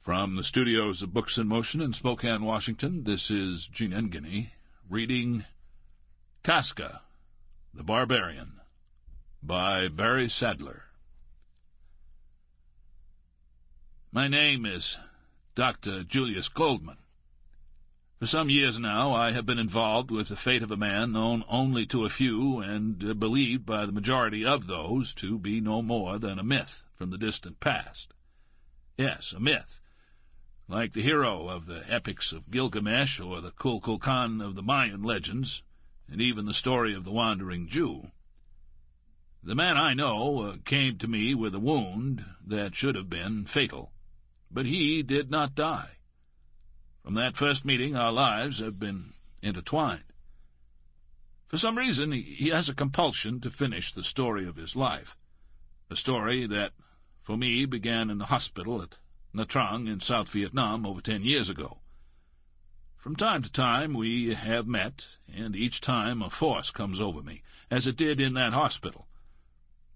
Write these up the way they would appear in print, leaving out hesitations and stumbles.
From the studios of Books in Motion in Spokane, Washington, this is Engene reading Casca, the Barbarian, by Barry Sadler. My name is Dr. Julius Goldman. For some years now I have been involved with the fate of a man known only to a few and believed by the majority of those to be no more than a myth from the distant past. Yes, a myth, like the hero of the epics of Gilgamesh or the Kukulkan of the Mayan legends, and even the story of the Wandering Jew. The man I know came to me with a wound that should have been fatal, but he did not die. From that first meeting, our lives have been intertwined. For some reason, he has a compulsion to finish the story of his life, a story that, for me, began in the hospital at Nha Trang in South Vietnam over 10 years ago. From time to time we have met, and each time a force comes over me, as it did in that hospital.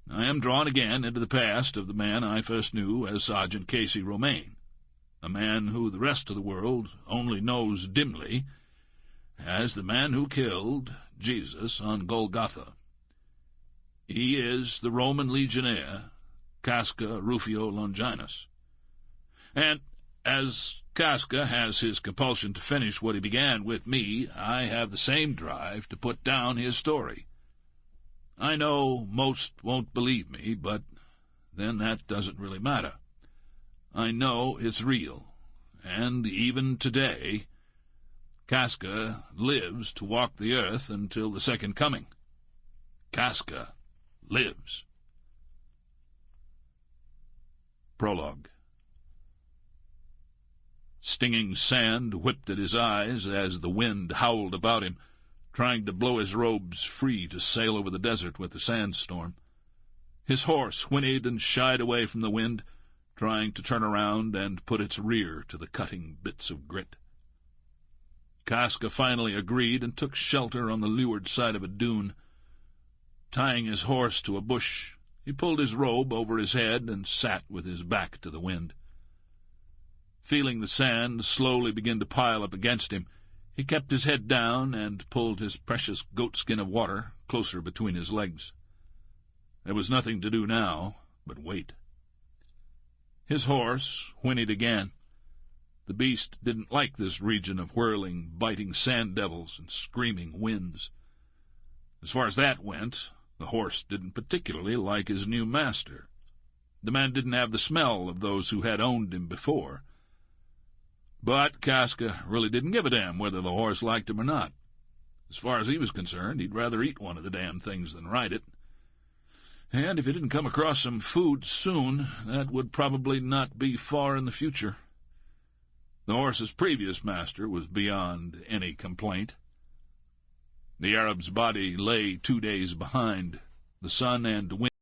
I am drawn again into the past of the man I first knew as Sergeant Casey Romaine, a man who the rest of the world only knows dimly as the man who killed Jesus on Golgotha. He is the Roman legionnaire Casca Rufio Longinus. And as Casca has his compulsion to finish what he began with me, I have the same drive to put down his story. I know most won't believe me, but then that doesn't really matter. I know it's real, and even today, Casca lives to walk the earth until the second coming. Casca lives. Prologue. Stinging sand whipped at his eyes as the wind howled about him, trying to blow his robes free to sail over the desert with the sandstorm. His horse whinnied and shied away from the wind, trying to turn around and put its rear to the cutting bits of grit. Casca finally agreed and took shelter on the leeward side of a dune. Tying his horse to a bush, he pulled his robe over his head and sat with his back to the wind. Feeling the sand slowly begin to pile up against him, he kept his head down and pulled his precious goatskin of water closer between his legs. There was nothing to do now but wait. His horse whinnied again. The beast didn't like this region of whirling, biting sand devils and screaming winds. As far as that went, the horse didn't particularly like his new master. The man didn't have the smell of those who had owned him before. But Casca really didn't give a damn whether the horse liked him or not. As far as he was concerned, he'd rather eat one of the damn things than ride it. And if he didn't come across some food soon, that would probably not be far in the future. The horse's previous master was beyond any complaint. The Arab's body lay 2 days behind. The sun and wind